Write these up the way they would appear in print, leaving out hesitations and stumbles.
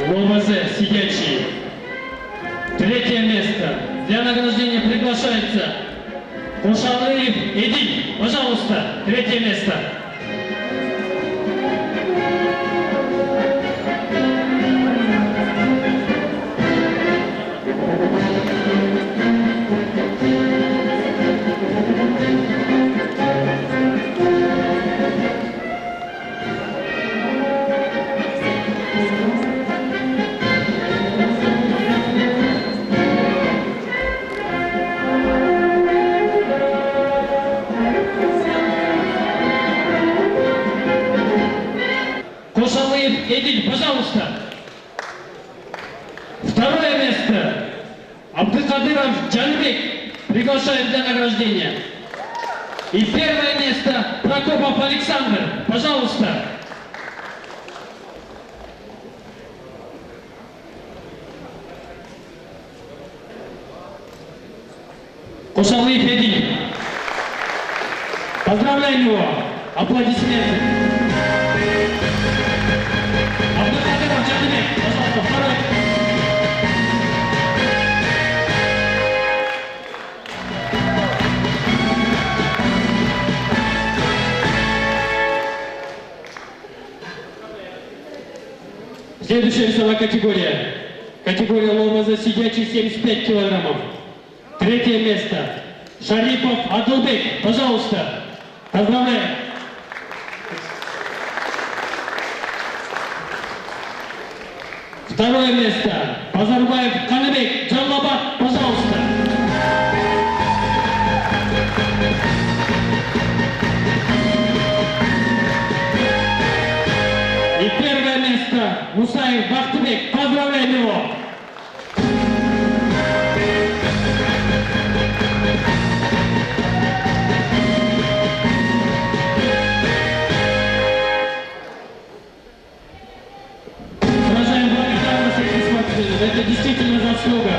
ЛОМЗ сидячий. Третье место. Для награждения приглашается Кошалыев Эдиль. Пожалуйста, третье место. Кошалыев Эдиль, пожалуйста. Второе место. Абдыкадыров Джанбек. Приглашаем для награждения. И первое место. Прокопов Александр. Пожалуйста. Кошалыев Эдиль. Поздравляем его. Аплодисменты. Абдыкадыров Джанбек. Пожалуйста, второй. Следующая весовая категория. Категория ЛОМЗ сидячий 75 килограммов. Третье место. Шарипов Адылбек. Пожалуйста. Поздравляем. Второе место. Базарбаев Каныбек Джаллабад. Пожалуйста. И первое место. Мусаев Бахтыбек. Поздравляем его. Выражаем благодарность этим спортсменам. Это действительно заслуга.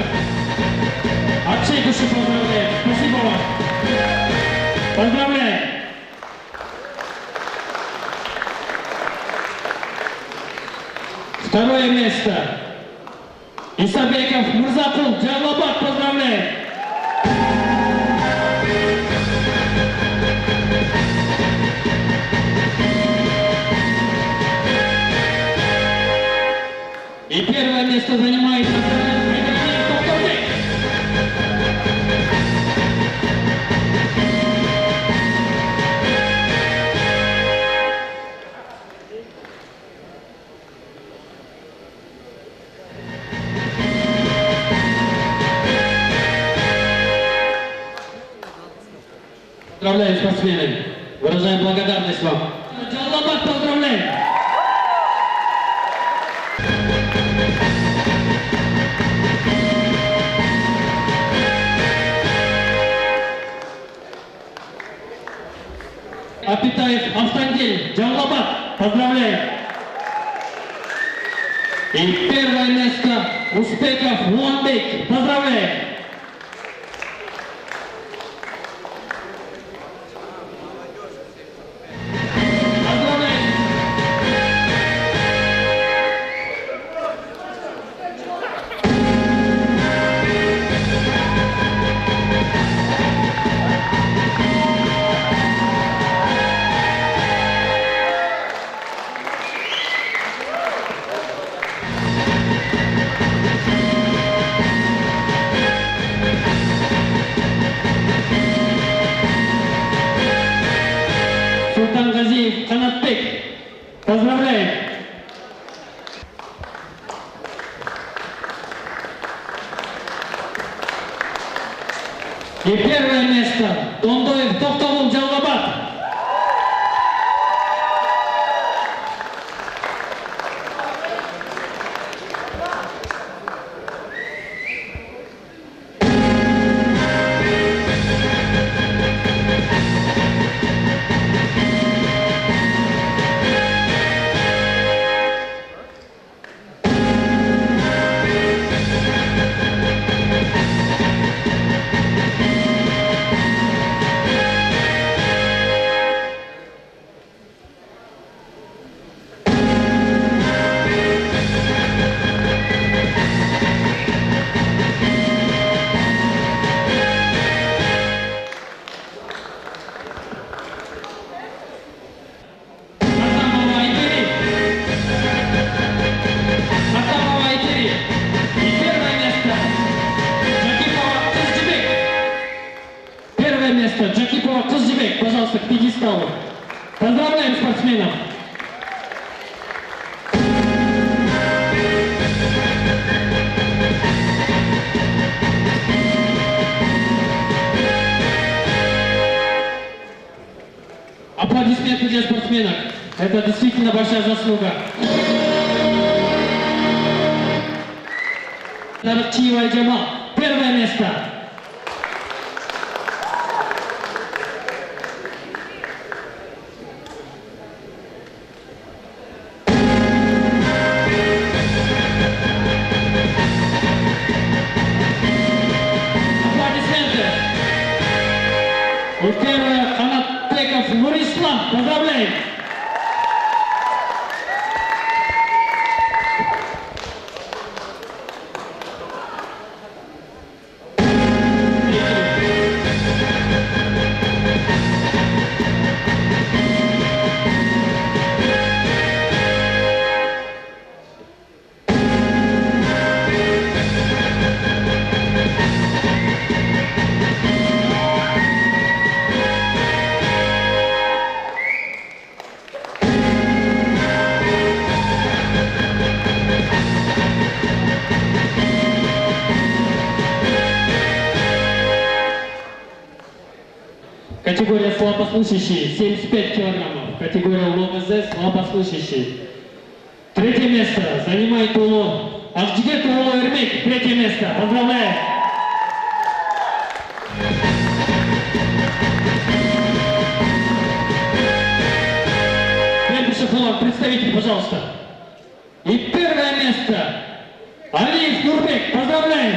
От всей души поздравляем. Спасибо вам. Поздравляем. Второе место. Исабеков Мурзакул Джалабад. Поздравляем. И первое место занимает Поздравляем спортсменов. Выражаем благодарность вам. Джаллабад, поздравляем. Апитаев Автандель Джаллабад, поздравляем. И первое место Успеков Луанбек, поздравляем. Султангазиев Канатбек. Поздравляем. И первое место Дондоев Токтовул Джаллабад. спортсменам. Аплодисменты для спортсменок. Это действительно большая заслуга. Наракчиева и Джамал. Первое место. Аплодисменты. И первое Канатбеков Нурислам. Поздравляем. Категория слабослышащие 75 килограммов. Категория ЛМЗ слабослышащие. Третье место занимает Улу Акжигет Улу Эрмек. Третье место. Поздравляем. Следующий флаг. Представитель, пожалуйста. И первое место Алиев Нурбек. Поздравляем.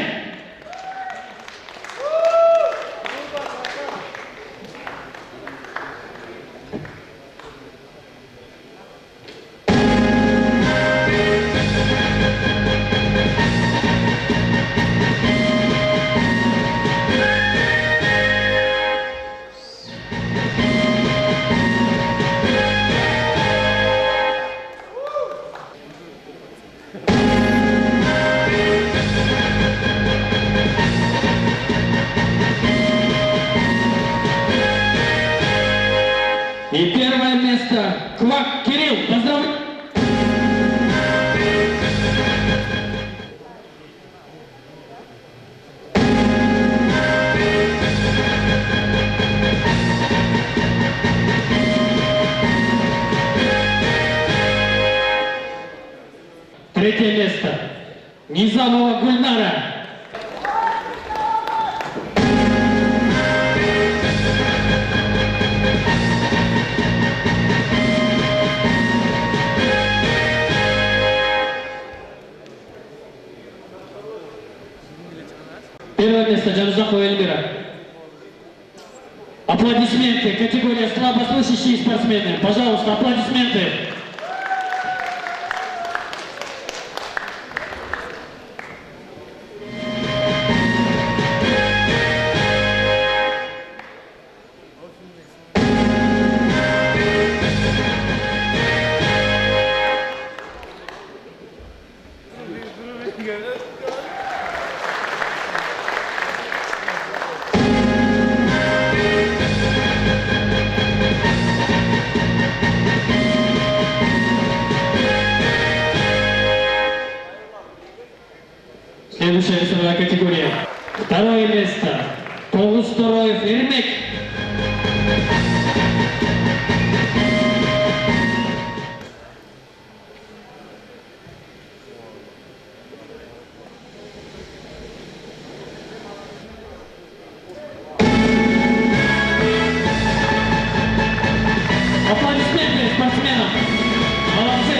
И первое место Квак Кирилл. Поздравляю. Третье место Низамова Гульнара. Первое место Джанузахова Эльмира. Аплодисменты. Категория слабослышащие спортсмены. Пожалуйста, аплодисменты. Следующая весовая категория. Второе место. Толстороев Ирмек. Аплодисменты спортсменам. Молодцы.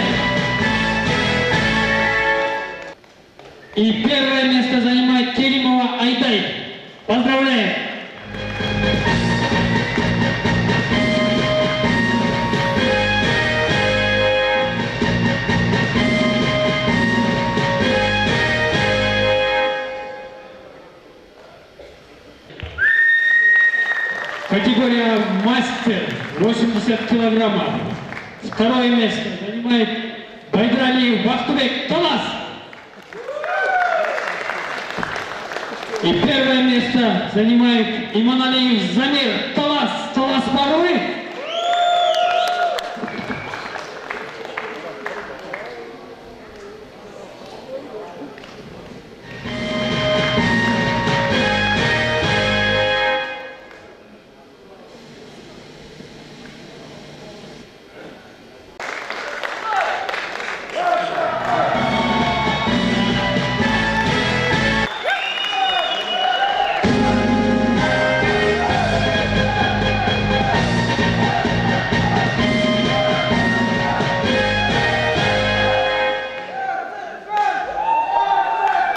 И первое место занимает Керимова Айдай. Поздравляем! Категория мастер 80 килограммов. Второе место занимает Байдралиев Бахтубек Талас. И первое место занимает Иманалиев Замир Талас. Талас Баруев.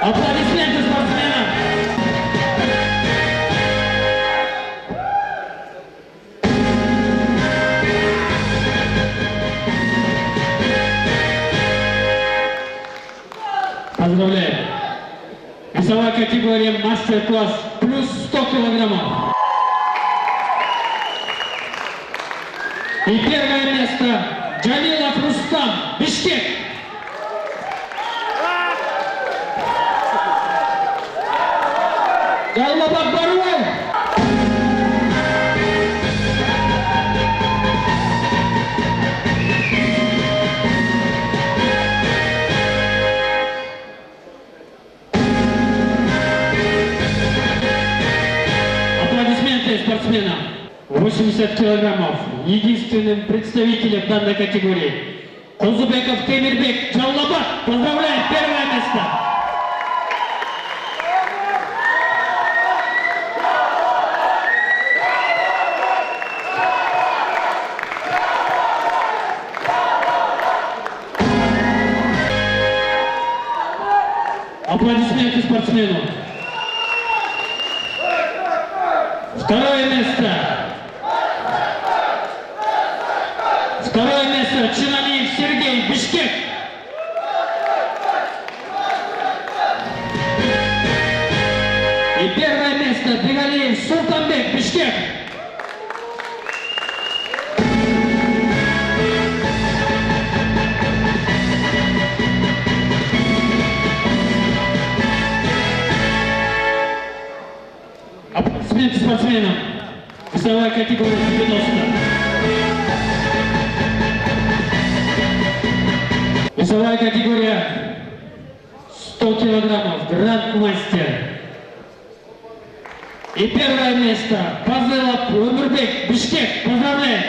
Аплодисменты спортсменам. Поздравляем. Весовая категория мастер-класс плюс 100 килограммов. И первое место Джалилов Рустам, Бишкек. Галлабак Баруев. Аплодисменты спортсменам. 80 килограммов. Единственным представителем данной категории. Козубеков Темирбек, Джаллабак. Поздравляем, первое место. Аплодисменты спортсмену. Второе место. Второе место Чиналиев Сергей, Бишкек. И первое место Бегалиев Султанбек, Бишкек. Аплодисменты спортсменам. Весовая категория 90. Весовая категория 100 килограммов, гранд-мастер. И первое место Пазылов Өмірбек, Бишкек. Поздравляем!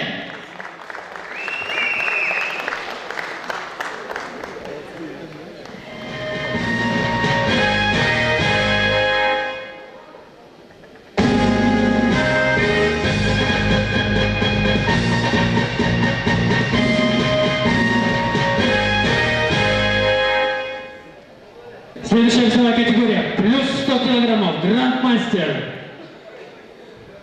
Следующая весовая категория плюс 100 килограммов, гранд-мастер.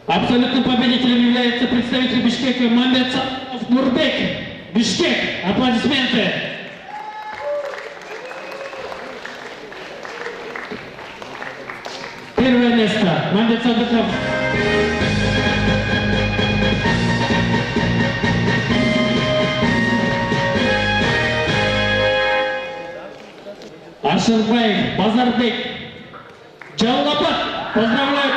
Абсолютным победителем является представитель Бишкека Мамбетов Нурбек, Бишкек. Аплодисменты. Первое место Мамбетов. Ашырбаев, Базарбек, Джаллабак. Поздравляю.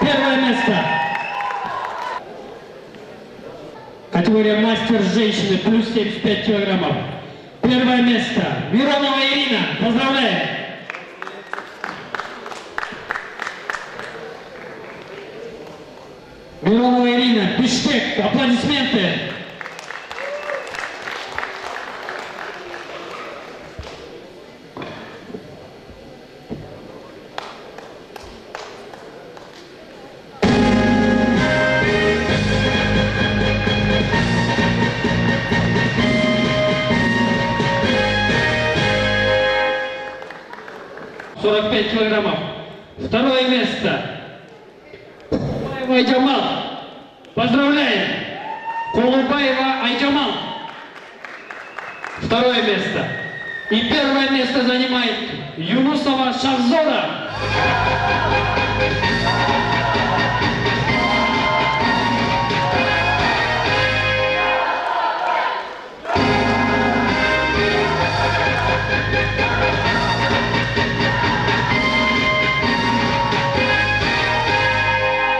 Первое место. Категория мастер женщины плюс 75 килограммов. Первое место Миронова Ирина. Поздравляем. Миронова Ирина, Бишкек. Аплодисменты. Килограммов. Второе место. Колубаева Айджамал. Поздравляем. Колубаева Айджамал. Второе место. И первое место занимает Юнусова Шахзора.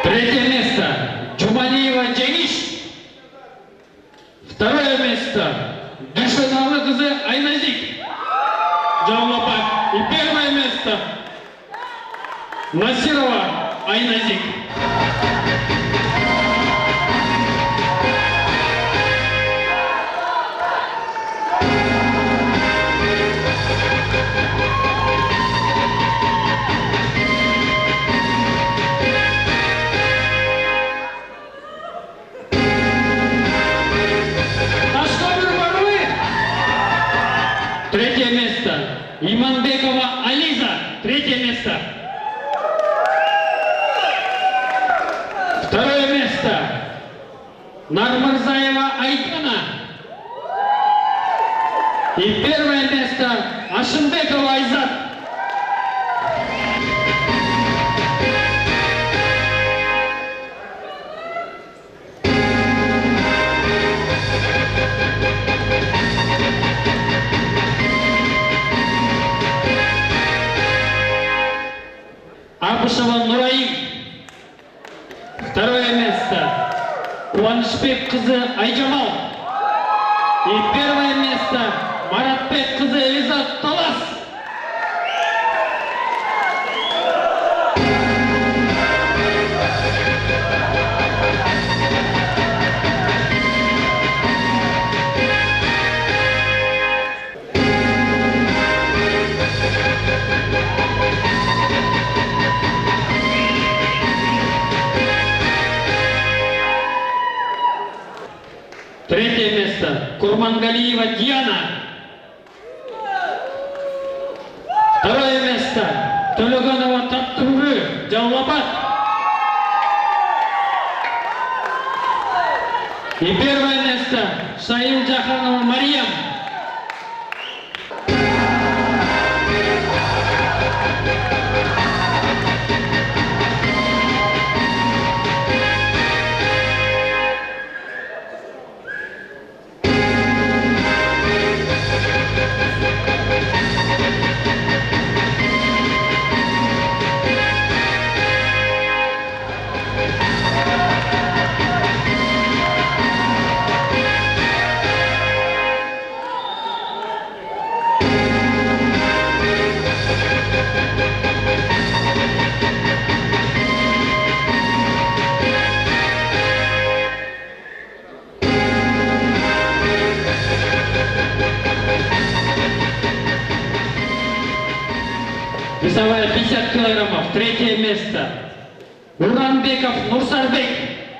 Третье место Джумалиева Джениш. Второе место Дюшаналы кызы Айназик, Джаллабак. И первое место Насирова Айназик. Третье место. Иманбекова Ализа. Третье место. Второе место. Нармырзаева Айкана. И первое место. Ашимбекова Айзат. Абышева Нураим. Второе место. Куанышбек кызы Айжамал. И первое место. Маратбек кызы Элизат Талас. Третье место. Курмангалиева Диана. Второе место. Төлөгөнова Таттургы Жаллапат. И первое место. Шаил Джаханова Мариям. Весовая 50 килограммов. Третье место. Уранбеков Нурсарбек.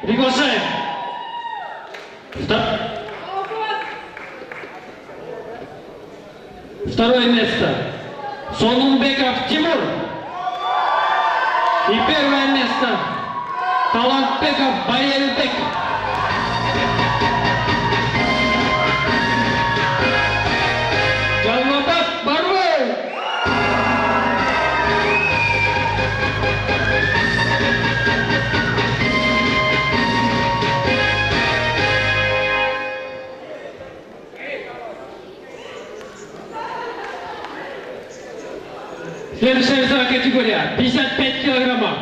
Приглашаем. Второе место. Сонунбеков Тимур. И первое место. Талантбеков Байелбек. Жаллапат Бару. Следующая весовая категория. 55 килограммов.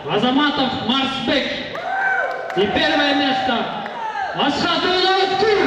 Азаматов Марсбек. И первое место. Асхатуллов Тур.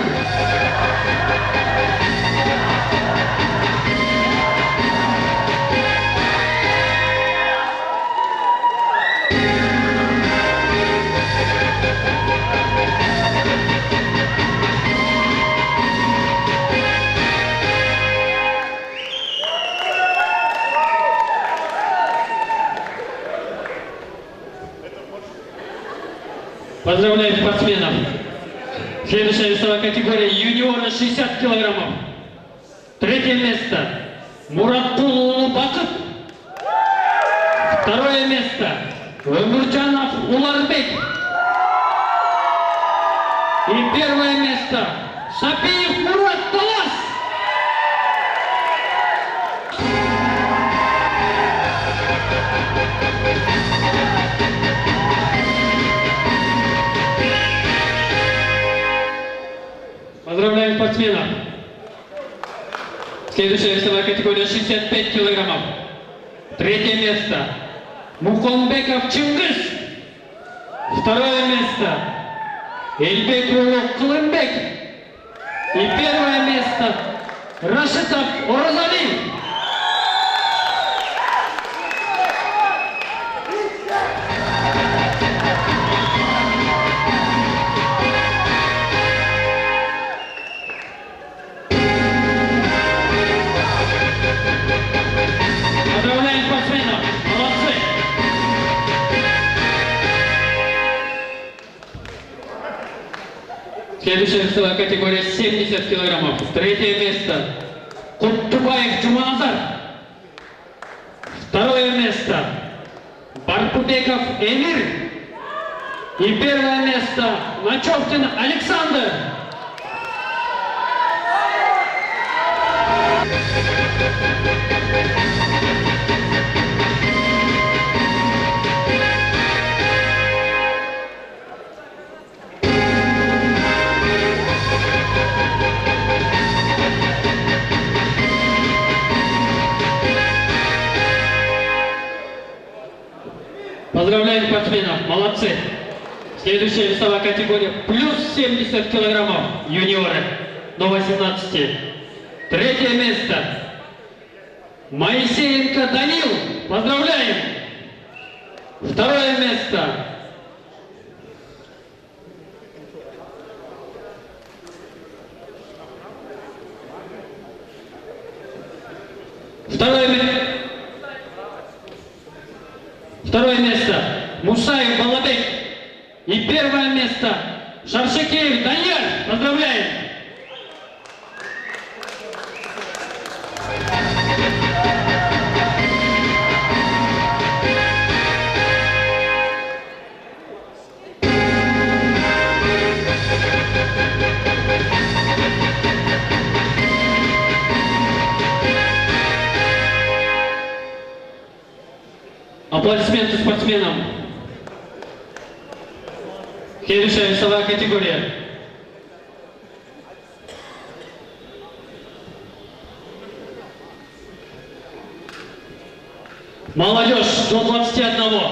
Поздравляю спортсменов. Следующая весовая категория юниоры 60 килограммов. Третье место. Муратқул Бакыт. Второе место. Өміржанов Уларбек. И первое место. Шапиев Мурат Талас. Поздравляем спортсменов. Следующая весовая категория 65 килограммов. Третье место. Мухомбеков Чингис. Второе место. Эльбекулов Кылымбек. И первое место. Рашитов Оразали. Поздравляем спортсменов! Молодцы! Следующая весовая категория 70 килограммов. Третье место. Куттубаев Жуманазар. Второе место Барпубеков Эмир. И первое место Начевкин Александр. Поздравляем спортсменов, молодцы! Следующая весовая категория плюс 70 килограммов, юниоры до 18. Третье место Моисеенко Данил, поздравляем! Второе место Второе место Мусаев Балабек. И первое место Шаршекеев Данияр. Поздравляем! Аплодисменты спортсменам. Следующая весовая категория. Молодежь до 21.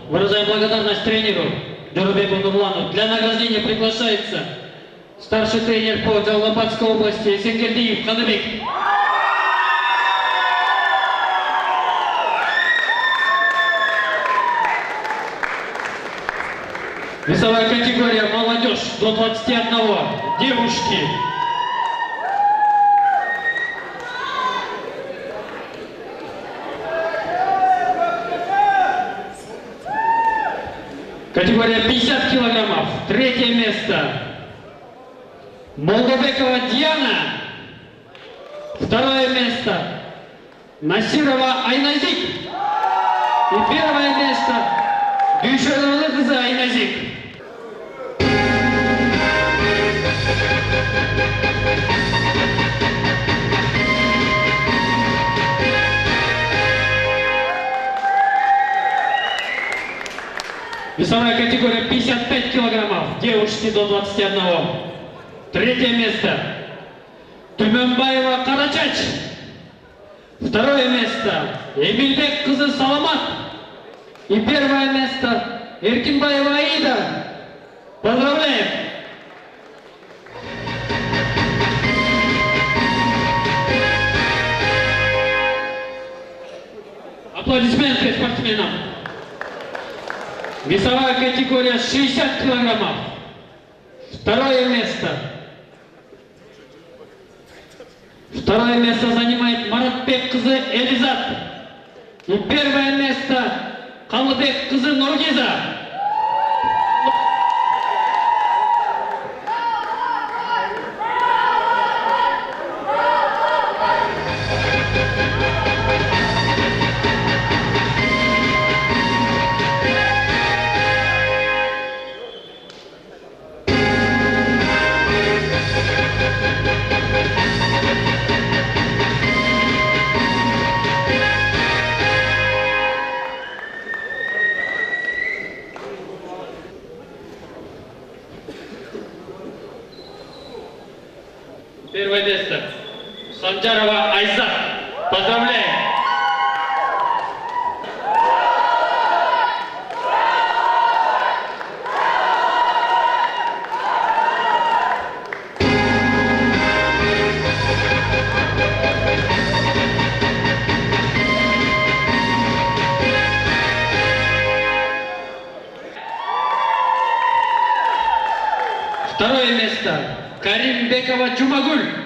Выражаем благодарность тренеру Джарубеку Нурлану. Для награждения приглашается старший тренер по Джалалабадской области Сенгердиев Ханабек. Весовая категория молодежь до 21. Девушки. Категория 50 килограммов. Третье место Молдобекова Диана. Второе место Насирова Айназик. И первое место Дюшералы кызы Айназик. Весовая категория 55 килограммов. Девушки до 21. Третье место Тюменбаева Карачач. Второе место Эмильбек кызы Саламат. И первое место Эркинбаева Аида. Поздравляем! Аплодисменты спортсменам. Весовая категория 60 килограммов. Второе место. Второе место занимает Маратбек кызы Элизат. И первое место Калыбек кызы Нургиза. Первое место Санджарова Айзат. Поздравляем! Второе место Каримбекова Джумагуль.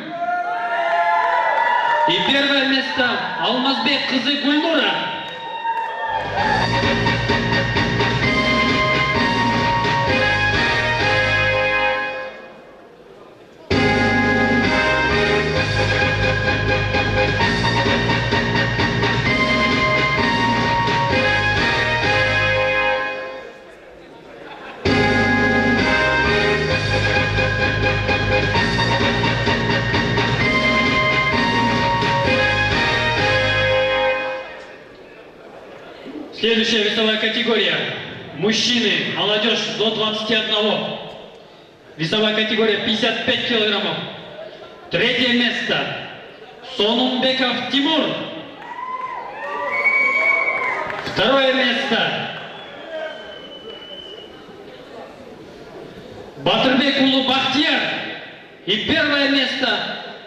И первое место Алмазбек кызы Гульнура. Следующая весовая категория. Мужчины, молодежь до 21. Весовая категория 55 килограммов. Третье место. Сонумбеков Тимур. Второе место. Батырбек Улу Бахтияр. И первое место.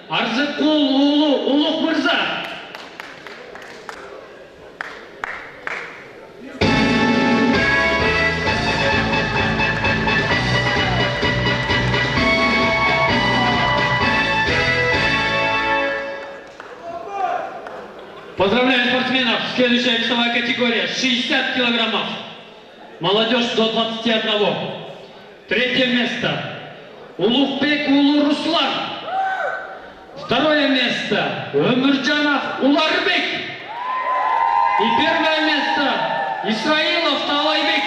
Арзыкул Улу Улух Мырза. Поздравляем спортсменов! Следующая весовая категория 60 килограммов. Молодежь до 21. Третье место. Улухбек Улу Руслан. Второе место. Өміржанов Уларбек. И первое место. Исраилов Талайбек.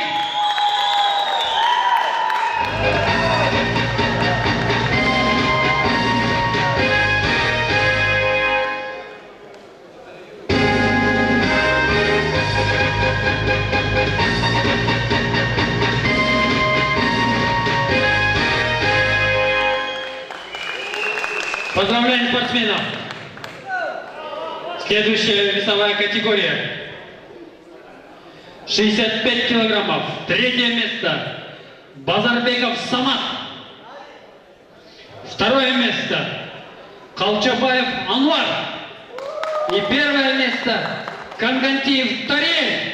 Поздравляем спортсменов! Следующая весовая категория 65 килограммов. Третье место. Базарбеков Самат. Второе место. Калчабаев Анвар. И первое место. Кангантиев Тарей.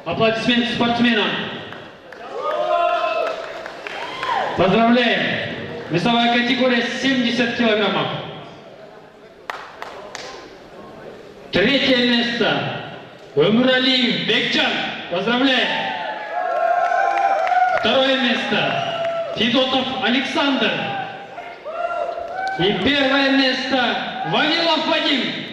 Аплодисменты спортсменам. Поздравляем. Весовая категория 70 килограммов. Третье место. Өміралиев Бекчан. Поздравляем. Второе место. Федотов Александр. И первое место. Вавилов Вадим.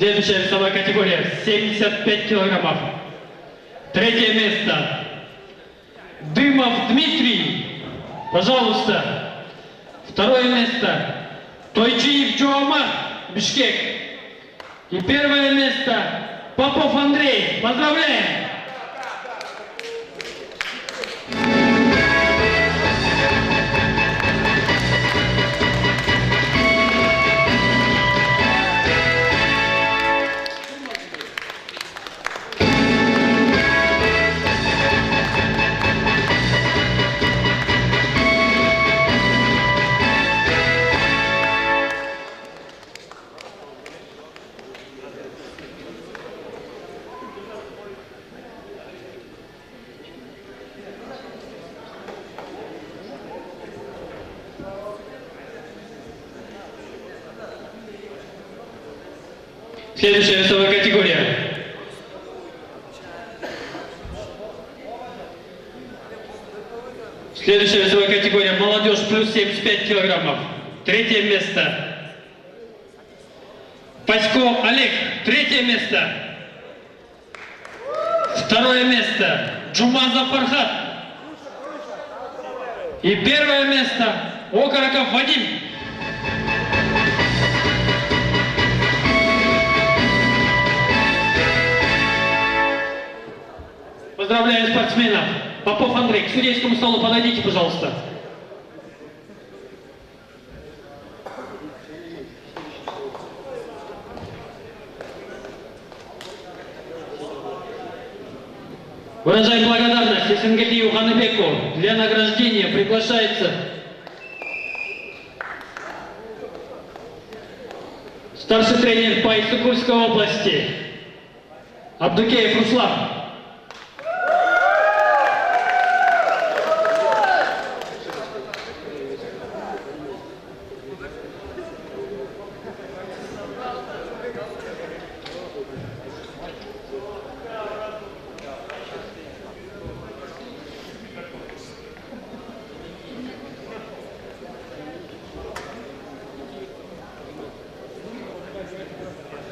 Следующая весовая категория 75 килограммов. Третье место. Дымов Дмитрий. Пожалуйста. Второе место. Тойчиев Джоамар. Бишкек. И первое место. Попов Андрей. Поздравляем. Следующая весовая категория. Следующая весовая категория. Молодежь плюс 75 килограммов. Третье место. Пасько Олег. Третье место. Второе место. Джумаза Фархат. И первое место. Окороков Вадим. Поздравляю спортсменов. Попов Андрей, к судейскому столу подойдите, пожалуйста. Выражаем благодарность Эсенгельдиеву Ханыбеку. Для награждения приглашается Старший тренер по Иссыкульской области Абдукеев Руслан.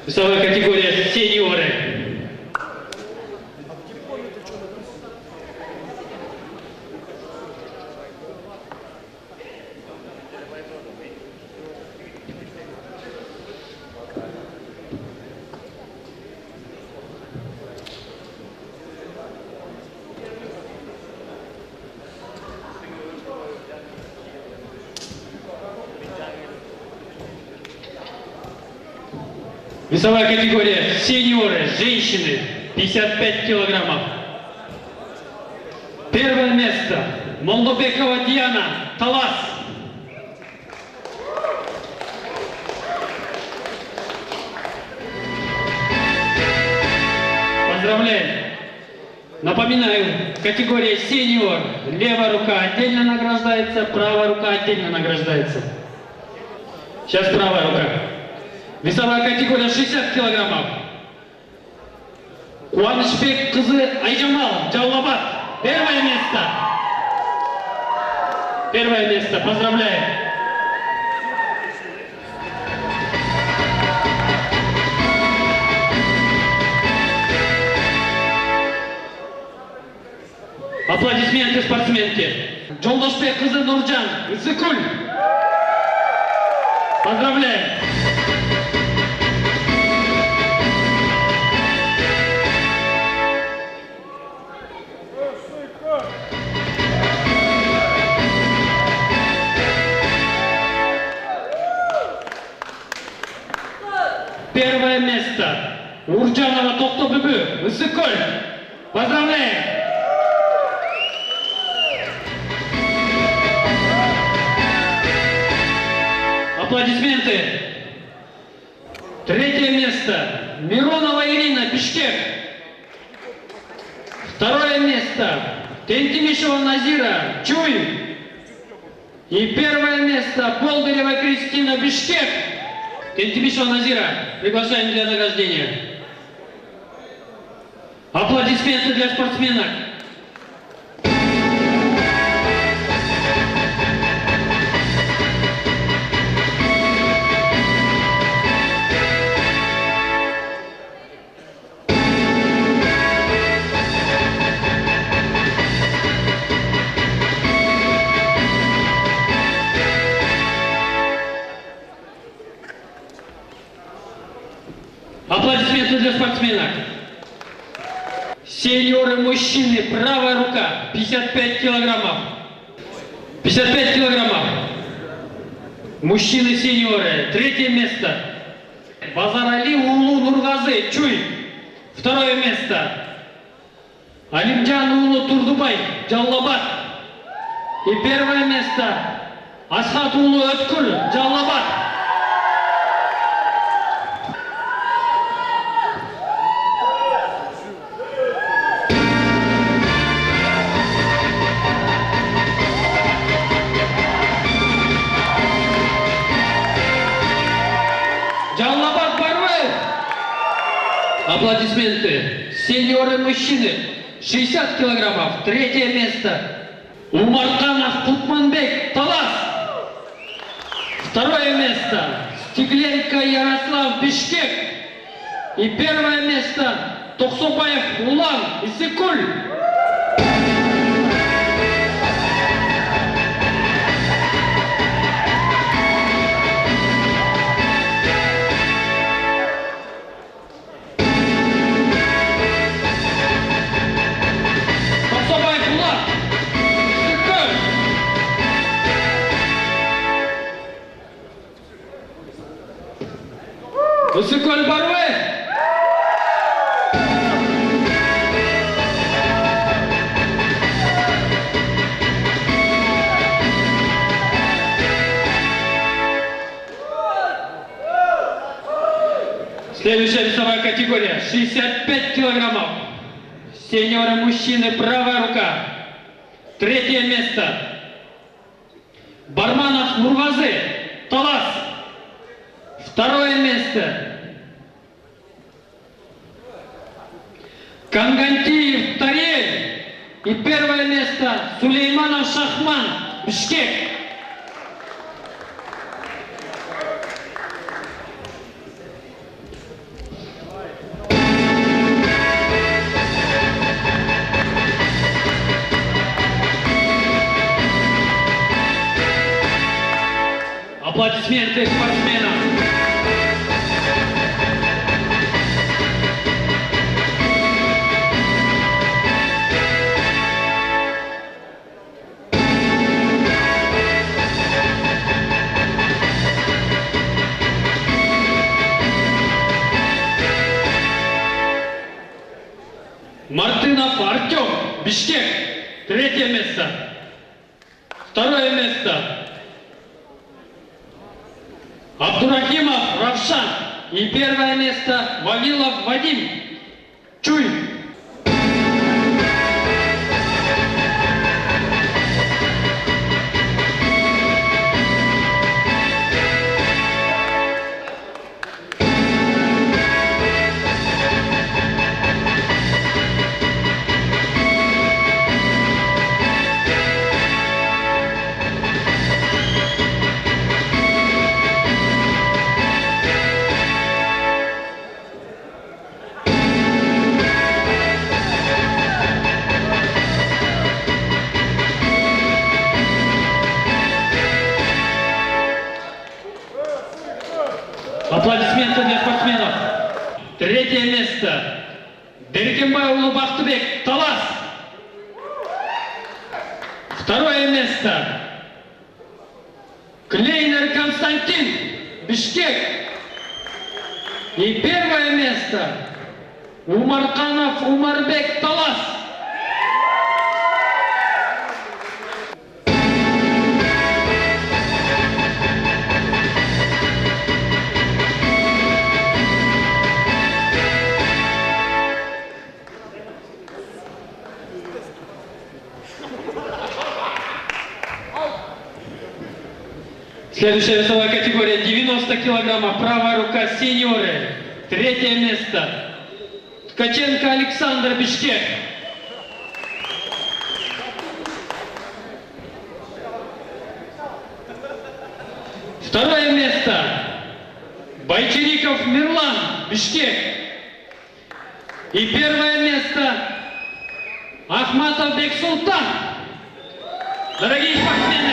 Весовая категория сеньоры. Весовая категория сеньоры, женщины, 55 килограммов. Первое место Молдобекова Диана, Талас. Поздравляем. Напоминаю, категория сеньор. Левая рука отдельно награждается, правая рука отдельно награждается. Сейчас правая рука. Весовая категория 60 килограммов. Куанышбек кызы Айжамал, Джаллабад. Первое место. Первое место. Поздравляем. Аплодисменты спортсменке. Жолдошбек кызы Нуржан, Иссыкуль. Поздравляем. Первое место Урджанова Токтобүбү, Иссыкуль. Поздравляем! Аплодисменты. Третье место Миронова Ирина, Бишкек. Второе место Тентимишева Назира, Чуй. И первое место Болдырева Кристина, Бишкек. Тентимишева Назира, приглашаем для награждения. Аплодисменты для спортсменок. Аплодисменты для спортсменок. Сеньоры мужчины, правая рука, 55 килограммов. 55 килограммов. Мужчины сеньоры, третье место. Базарали Улу Нургазы, Чуй. Второе место. Алимджан Улу Турдубай, Джаллабад. И первое место. Асхат Улу Өткүл, Джаллабад. Аплодисменты. Сеньоры мужчины, 60 килограммов, третье место. Умарканов Кутманбек, Талас. Второе место. Стегленко Ярослав, Бишкек. И первое место Токсобаев Улан, Иссыкуль. Иссыкуль Баруэ. Следующая весовая категория 65 килограммов. Сеньоры мужчины, правая рука. Третье место. Барманов Нурвазы, Талас. Второе место. Кангантиев Тарель. И первое место Сулейманов Шахман, Бишкек. Аплодисменты спортсменам. Мартынов Артем, Бишкек, третье место. Второе место. Абдурахимов Равшан. И первое место Вавилов Вадим. Чуй. Аплодисменты для спортсменов. Третье место. Беркембайұлы Бақтыбек, Талас. Второе место. Клейнер Константин, Бишкек. И первое место. Умарканов Умарбек, Талас. Следующая весовая категория 90 килограммов, правая рука, сеньоры. Третье место. Ткаченко Александр, Бишкек. Второе место. Байчериков Мирлан, Бишкек. И первое место. Ахматов Бексултан. Дорогие спортсмены.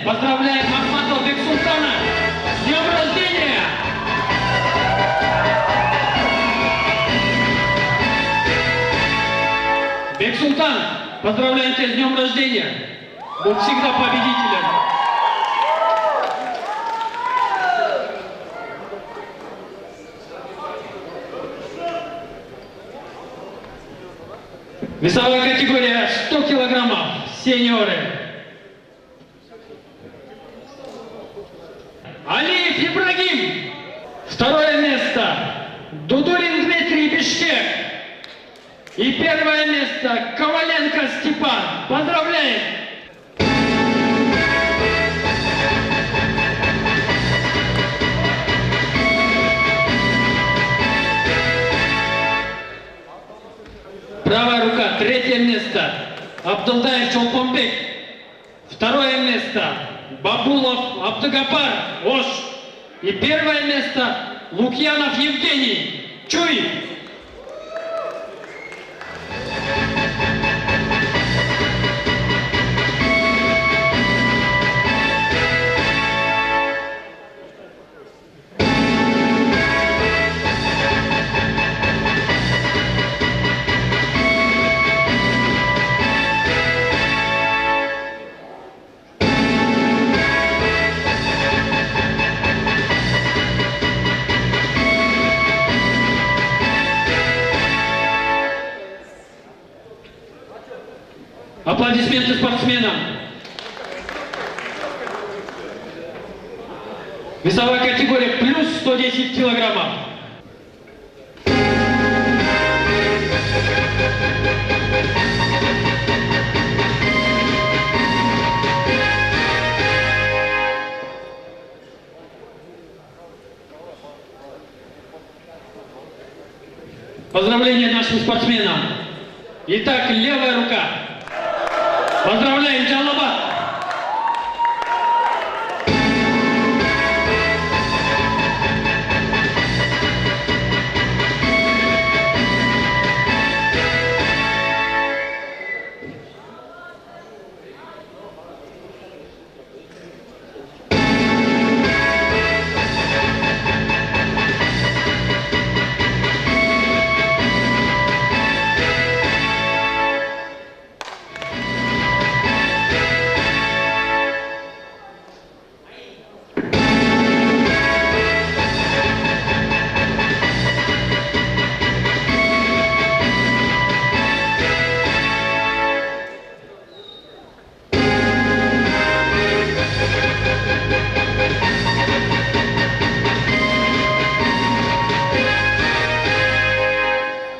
Поздравляем Ахматова Бексултана с днем рождения! Бексултан, поздравляем тебя с днем рождения! Будь всегда победителем! Весовая категория 100 килограммов, сеньоры. Алиев Ибрагим. Второе место. Дудурин Дмитрий, Бишкек. И первое место. Коваленко Степан. Поздравляем! Правая рука. Третье место. Абдулдаев Чолпонбек. Второе место. Бабулов Абдыгапар, Ош. И первое место Лукьянов Евгений, Чуй. Аплодисменты спортсменам. Весовая категория плюс 110 килограммов. Поздравления нашим спортсменам. Итак, левая рука. Поздравляем, Джалабад!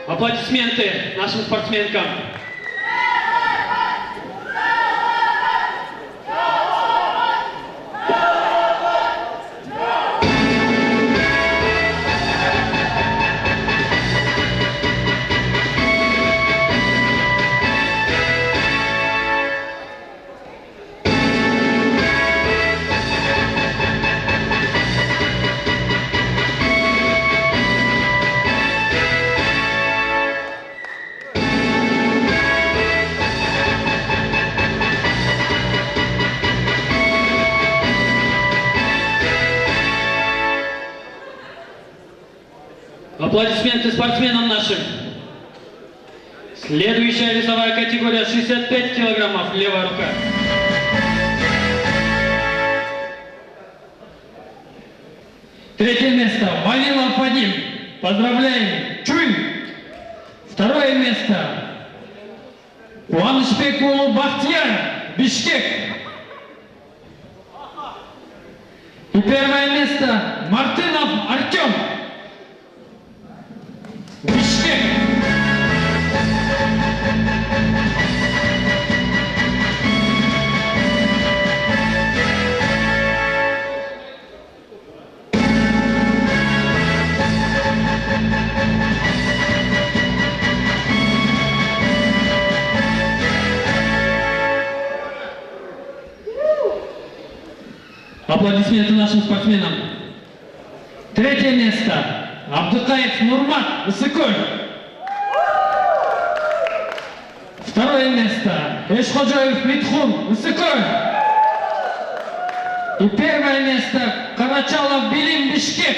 Аплодисменты нашим спортсменкам. Аплодисменты спортсменам нашим. Следующая весовая категория 65 килограммов, левая рука. Третье место Вавилов Вадим. Поздравляем. Чуем. Второе место Куанышбекулу Бахтияр, Бишкек. И первое место Мартынов Артем. Бишкек. Аплодисменты нашим спортсменам. Третье место Абдукаев Нурмат, Высокой. Второе место Эшходжаев Митхун, Высокой. И первое место Карачалов Билим, Бишкек.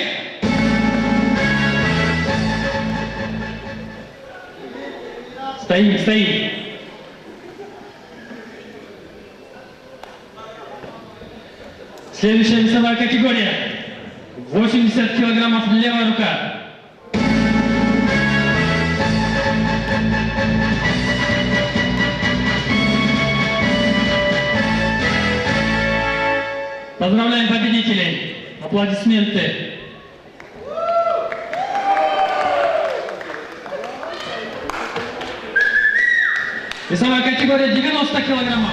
Стоим. Следующая весовая категория 80 килограммов, левая рука. Поздравляем победителей. Аплодисменты. Весовая категория 90 килограммов.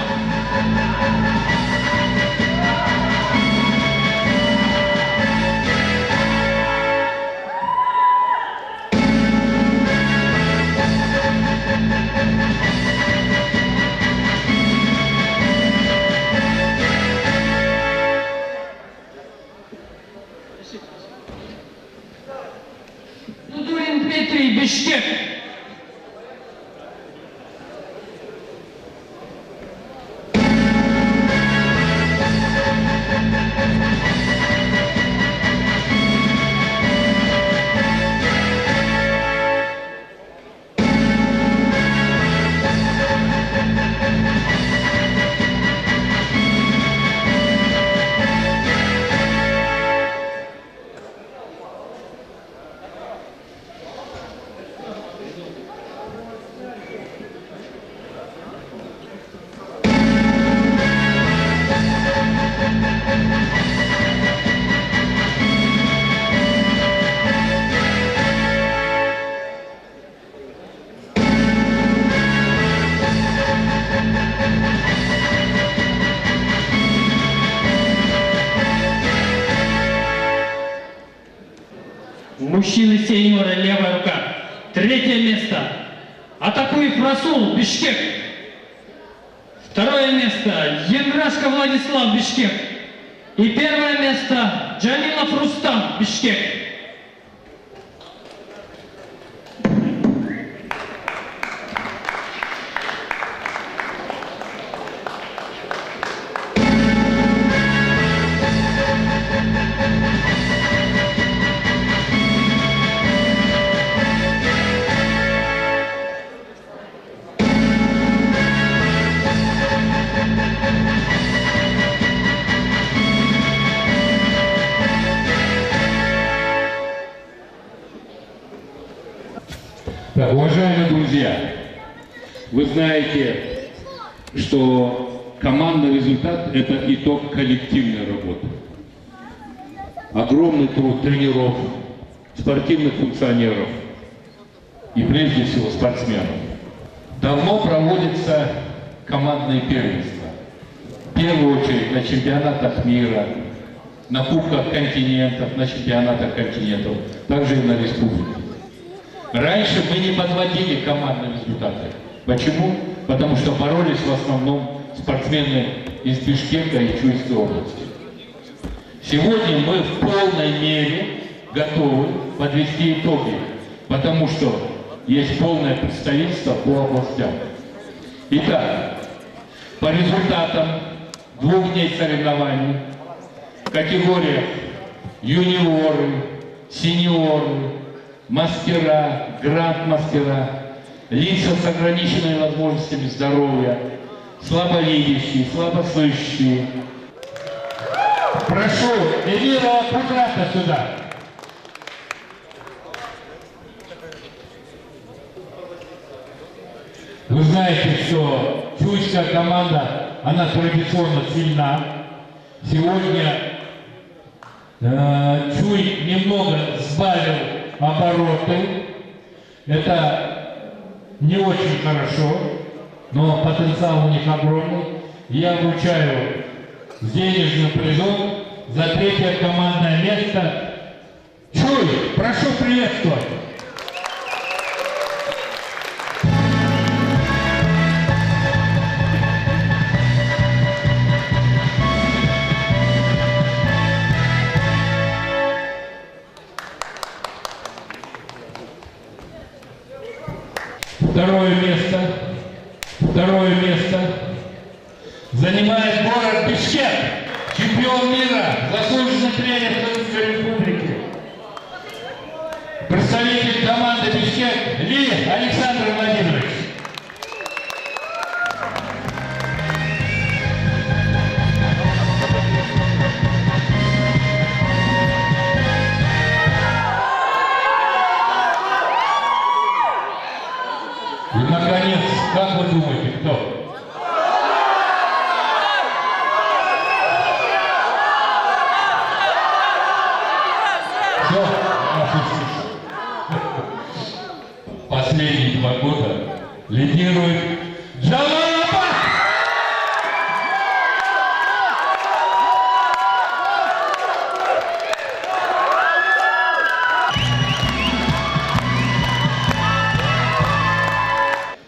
Дудурин Дмитрий, Бишкек. Мужчины-сеньоры, левая рука. Третье место. Атакуев Расул, Бишкек. Второе место. Янрашко Владислав, Бишкек. И первое место. Джамилов Рустам, Бишкек. Так, уважаемые друзья, вы знаете, что командный результат – это итог коллективной работы. Огромный труд тренеров, спортивных функционеров и прежде всего спортсменов. Давно проводятся командные первенства. В первую очередь на чемпионатах мира, на кубках континентов, на чемпионатах континентов, также и на республике. Раньше мы не подводили командные результаты. Почему? Потому что боролись в основном спортсмены из Бишкека и Чуйской области. Сегодня мы в полной мере готовы подвести итоги, потому что есть полное представительство по областям. Итак, по результатам 2 дней соревнований в категориях юниоры, сеньоры, мастера, гранд-мастера, лица с ограниченными возможностями здоровья, слабовидящие, слабослышащие. Прошу, Эльвира Кудрата сюда. Вы знаете, что чуйская команда, она традиционно сильна. Сегодня Чуй немного сбавил обороты. Это не очень хорошо, но потенциал у них огромный. Я вручаю с денежным призом за 3-е командное место. Чуй, прошу приветствовать. Второе место занимает город Бишкек, чемпион мира, заслуженный тренер Турецкой Республики. Представитель команды Бишкек Ли Александр Владимирович. И, наконец, как вы думаете, кто? Все? Последние 2 года лидирует Джалалабад!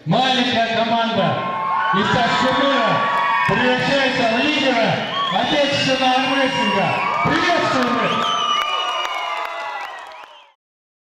Маленькая команда из Ташкемира превращается в лидера отечественного армрестлинга. Приветствуем их!